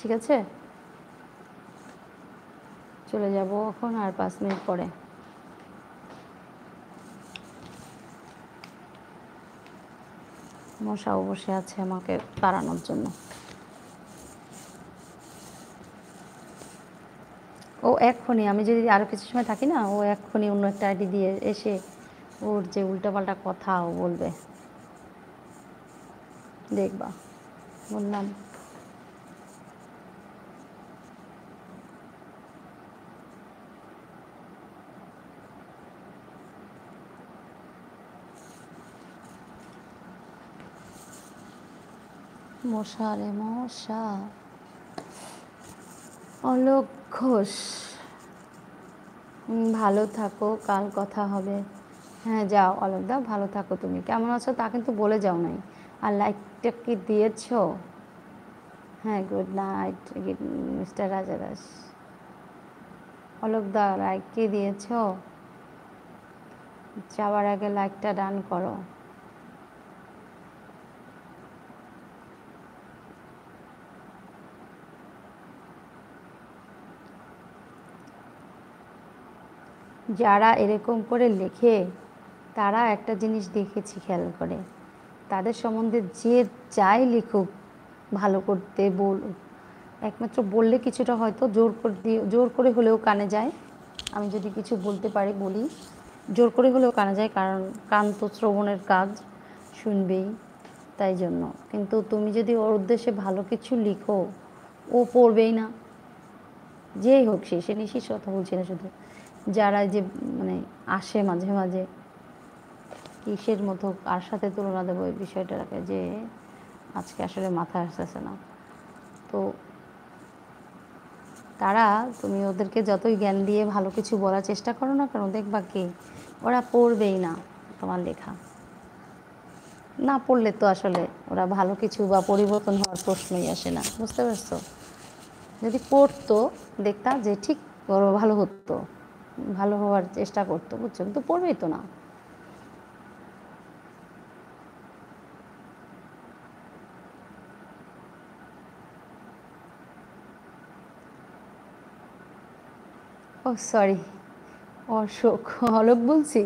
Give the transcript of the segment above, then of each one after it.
ঠিক আছে, চলে যাব এখন আর 5 মিনিট পরে। মশাও বসে আছে আমাকে তাড়ানোর জন্য। ও এক্ষুনি, আমি যদি আরও কিছু সময় থাকি না, ও এক্ষুনি অন্য একটা আইডি দিয়ে এসে ওর যে উল্টাপাল্টা কথা ও বলবে, দেখবা। বললাম মশা রে মশা। অলোক ঘোষ, ভালো থাকো, কাল কথা হবে। হ্যাঁ যাও অলোকদা, ভালো থাকো। তুমি কেমন আছো তা কিন্তু বলে যাও নাই। আর লাইকটা কি দিয়েছো? হ্যাঁ, গুড নাইট মিস্টার রাজারাস। অলোকদা লাইক কি দিয়েছো? যাওয়ার আগে লাইকটা ডান করো। যারা এরকম করে লেখে তারা একটা জিনিস দেখেছি খেয়াল করে, তাদের সম্বন্ধে যে যাই লিখুক ভালো করতে একমাত্র বললে কিছুটা হয়তো জোর করে হলেও কানে যায়। আমি যদি কিছু বলতে পারি বলি, জোর করে হলেও কানে যায়, কারণ কান তো শ্রবণের কাজ, শুনবেই। তাই জন্য কিন্তু তুমি যদি ওর উদ্দেশ্যে ভালো কিছু লিখো, ও পড়বেই না। যেই হোক সে নিশ্চিত কথা বলছি না, শুধু যারা যে মানে আসে মাঝে মাঝে, কিসের মতো কার সাথে তুলনা দেবো এই বিষয়টাকে, যে আজকে আসলে মাথায় আসতেছে না। তো তারা, তুমি ওদেরকে যতই জ্ঞান দিয়ে ভালো কিছু বলার চেষ্টা করো না কেন, দেখবা কি ওরা পড়বেই না তোমার লেখা। না পড়লে তো আসলে ওরা ভালো কিছু বা পরিবর্তন হওয়ার প্রশ্নই আসে না, বুঝতে পারছো? যদি পড়তো দেখতা যে ঠিক ওরা ভালো হতো, ভালো হওয়ার চেষ্টা করতো, বুঝছো? কিন্তু পড়বেই তো না। ও সরি, অশোক, অলোক বলছি।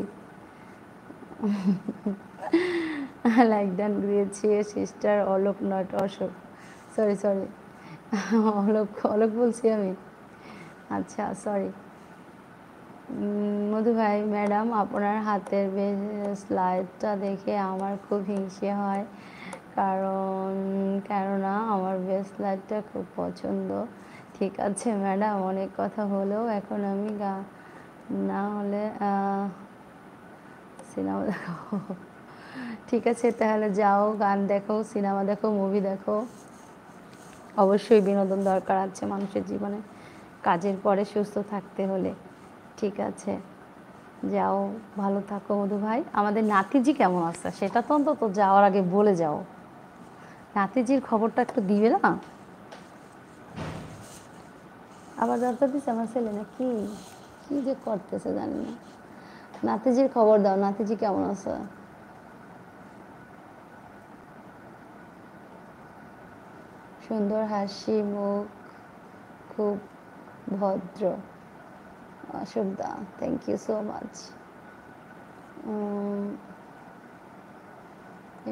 লাইক ডান দিয়েছি sister Alok, not Ashok. Sorry sorry, Alok Alok বলছি আমি। আচ্ছা সরি। মধু ভাই, ম্যাডাম আপনার হাতের স্লাইডটা দেখে আমার খুব হিংসে হয়, কারণ কেননা আমার বেস্ট স্লাইডটা খুব পছন্দ। ঠিক আছে ম্যাডাম, অনেক কথা হলেও এখন আমি না হলে সিনেমা দেখো। ঠিক আছে তাহলে যাও, গান দেখো, সিনেমা দেখো, মুভি দেখো। অবশ্যই বিনোদন দরকার আছে মানুষের জীবনে, কাজের পরে সুস্থ থাকতে হলে। ঠিক আছে, যাও, ভালো থাকো মধু ভাই। আমাদের নাতিজি কেমন আছে সেটা তো অন্তত যাওয়ার আগে বলে যাও। নাতিজির খবরটা একটু দিবে না? আবার দরকার দিচ্ছে আমার ছেলে না কি, কি যে করতেছে জানি না। নাতিজির খবর দাও, নাতিজি কেমন আছে? সুন্দর হাসি মুখ, খুব ভদ্র। অশোকদা, thank you so much.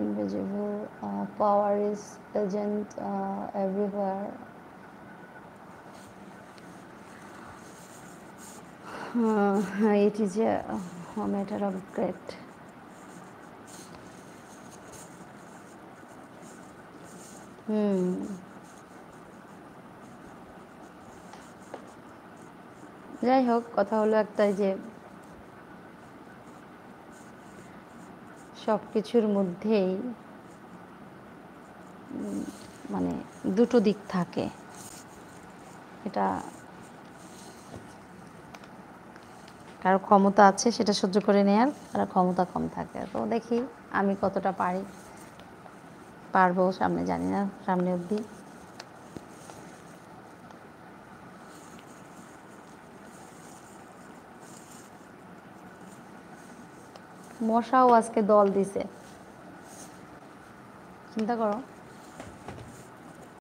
Invisible power is present everywhere. It is a matter of great. যাই হোক, কথা হলো একটাই যে সব কিছুর মধ্যেই মানে দুটো দিক থাকে। এটা কারো ক্ষমতা আছে সেটা সহ্য করে নেয়ার, আর ক্ষমতা কম থাকে। তো দেখি আমি কতটা পারবো সামনে, জানি না সামনে অবধি। মশাও আজকে দল দিছে, চিন্তা করো।